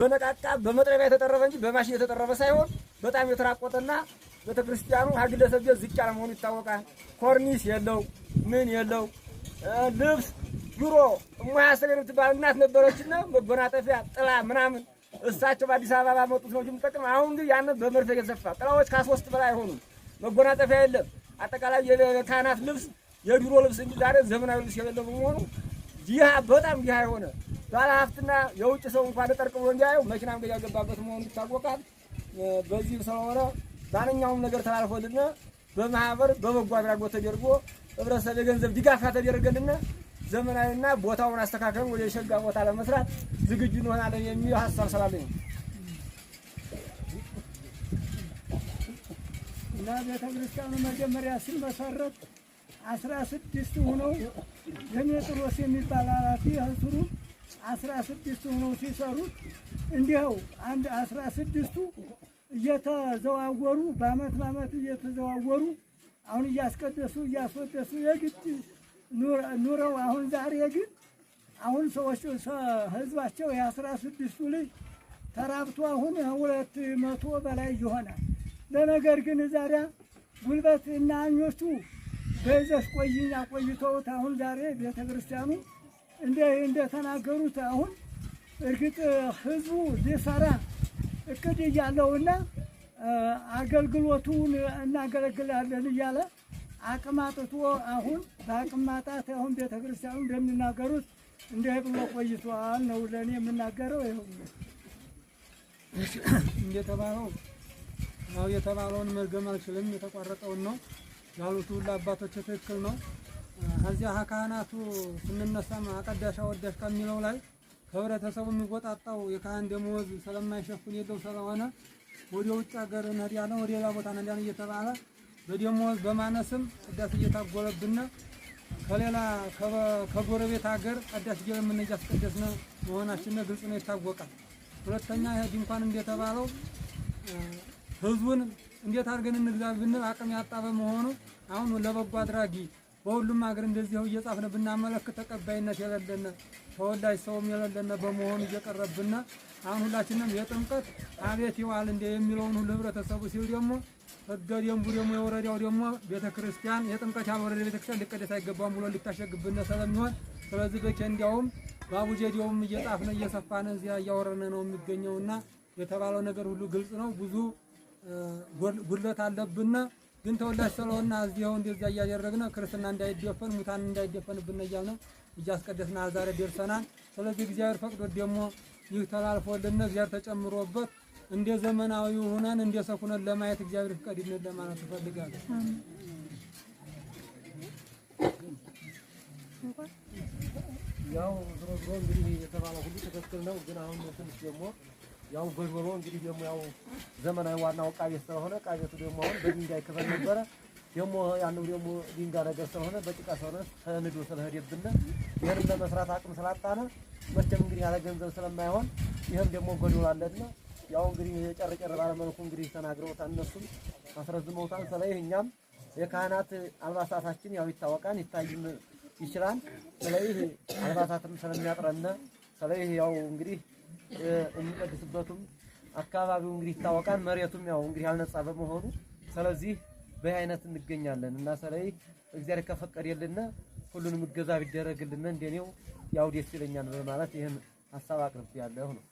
በነቃቃ በመጥረቢያ የተጠረበ እንጂ በማሽን የተጠረበ ሳይሆን በጣም የተራቆተና ቤተክርስቲያኑ ሀግለሰብ ዝቅ ያለ መሆኑ ይታወቃል። ኮርኒስ የለው ምን የለው ልብስ ድሮ እማያሰገር ትባል እናት ነበረችና መጎናጠፊያ ጥላ ምናምን እሳቸው በአዲስ አበባ ባመጡት ነው የሚጠቀም። አሁን ግን ያን በመርፌ የተሰፋ ጥላዎች ከ3 በላይ አይሆኑም። መጎናጠፊያ የለም። አጠቃላይ የካህናት ልብስ የድሮ ልብስ እንጂ ዛሬ ዘመናዊ ልብስ የሌለው በመሆኑ ዲሃ በጣም ዲሃ የሆነ ባለሀብትና የውጭ ሰው እንኳን ተጠርቅሞ እንዲያየው መኪናም ገያ ገባበት መሆኑ ይታወቃል። በዚህ ስለሆነ ማንኛውም ነገር ተላልፎልን በማህበር በበጎ አድራጎት ተደርጎ ህብረተሰብ የገንዘብ ድጋፍ ተደረገልን ዘመናዊና ቦታውን አስተካክለን ወደ ሸጋ ቦታ ለመስራት ዝግጁ እንሆናለን የሚል ሐሳብ ስላለኝ እና ቤተክርስቲያኑ መጀመሪያ ሲመሰረት 16 ሆነው የሜጥሮስ የሚባል ኃላፊ ህዝሩ 16 ሆነው ሲሰሩት እንዲያው አንድ 16ቱ እየተዘዋወሩ በአመት እየተዘዋወሩ አሁን እያስቀደሱ እያስወደሱ የግድ ኑረው አሁን ዛሬ ግን አሁን ሰዎች ህዝባቸው የ16ቱ ልጅ ተራብቶ አሁን 200 በላይ ይሆናል። ለነገር ግን ዛሬ ጉልበት እና አኞቹ በዘፍ ቆይኛ ቆይተውት አሁን ዛሬ ቤተክርስቲያኑ እንደተናገሩት አሁን እርግጥ ህዝቡ ሊሰራ እቅድ እያለውና አገልግሎቱን እናገለግላለን እያለ አቅም አጥቶ አሁን በአቅም ማጣት አሁን ቤተክርስቲያኑ እንደሚናገሩት እንደ ብሎ ቆይቷል ነው ለኔ የምናገረው። ይኸው እንደተባለው ነው የተባለውን መርገም አልችልም። የተቋረጠውን ነው ያሉት ሁሉ አባቶች ትክክል ነው። እዚያ ካህናቱ ስንነሳም አቀዳሽ አወዳሽ ከሚለው ላይ ህብረተሰቡ የሚወጣጣው የካህን ደሞዝ ስለማይሸፍን የለው ስለሆነ ወደ ውጭ ሀገር እንሄዳለን ወደ ሌላ ቦታ እንሄዳለን እየተባለ በደሞዝ በማነስም ቅዳሴ እየታጎለብን ከሌላ ከጎረቤት ሀገር ቅዳሴ እየለምን እያስቀደስን መሆናችን ግልጽ ነው ይታወቃል። ሁለተኛ ይሄ ድንኳን እንደተባለው ህዝቡን እንዴት አድርገን እንግዛ ብንል አቅም ያጣ በመሆኑ አሁን ለበጎ አድራጊ በሁሉም ሀገር እንደዚህው እየጻፍን ብናመለክት ተቀባይነት የሌለን ተወላጅ ሰውም የሌለን በመሆኑ እየቀረብን አሁን ሁላችንም የጥምቀት አቤት ይዋል እንደ የሚለውን ሁሉ ህብረተሰቡ ሲል ደግሞ ህገ ደንቡ ደግሞ የወረዳው ደግሞ ቤተክርስቲያን የጥምቀት ያልወረደ ቤተክርስቲያን ሊቀደስ አይገባም ብሎ ሊታሸግብን ስለሚሆን ስለዚህ በኬንዳውም ባቡጀዲውም እየጻፍን እየሰፋን እዚያ እያወረነ ነው የሚገኘውና የተባለው ነገር ሁሉ ግልጽ ነው። ብዙ ጉድለት አለብን ግን ተወላጅ ስለሆነ እዚያው እንደዚያ እያደረግን ክርስትና እንዳይደፈን ሙታን እንዳይደፈንብን እያልን እያስቀደስን ዛሬ ደርሰናል። ስለዚህ እግዚአብሔር ፈቅዶ ደግሞ ይህ ተላልፎልን እግዚአብሔር ተጨምሮበት እንደ ዘመናዊ ሆነን እንደ ሰኩነን ለማየት እግዚአብሔር ፍቃድልን ለማለት ፈልጋለሁ። ያው ዝሮ እንግዲህ የተባለው ሁሉ ትክክል ነው። ግን አሁን ትንሽ ደግሞ ያው ጎልጎሎ እንግዲህ ደግሞ ያው ዘመናዊ ዋናው ዕቃ ቤት ስለሆነ ዕቃ ቤቱ ደግሞ አሁን በድንጋይ ክፈል ነበረ ደግሞ ያለው ደግሞ ድንጋይ ነገር ስለሆነ በጭቃ ስለሆነ ተንዶ ስለሄደብን ይሄን ለመስራት አቅም ስላጣነ መቼም እንግዲህ ያለ ገንዘብ ስለማይሆን ይሄን ደግሞ ጎልጎሎ አለና ያው እንግዲህ ጨርጨር ባለ መልኩ እንግዲህ ተናግረውታል። እነሱም አስረዝመውታል። ስለዚህ እኛም የካህናት አልባሳታችን ያው ይታወቃል ይታይም ይችላል። ስለዚህ አልባሳትም ስለሚያጥረን ስለዚህ ያው እንግዲህ የሚቀድስበቱም አካባቢው እንግዲህ ይታወቃል። መሬቱም ያው እንግዲህ ያልነጻ በመሆኑ ስለዚህ በአይነት እንገኛለን እና ስለዚህ እግዚአብሔር ከፈቀደልን ሁሉንም እገዛ ቢደረግልን እንደኔው ያው ደስ ይለኛል በማለት ይሄን ሐሳብ አቅርቤያለሁ ነው።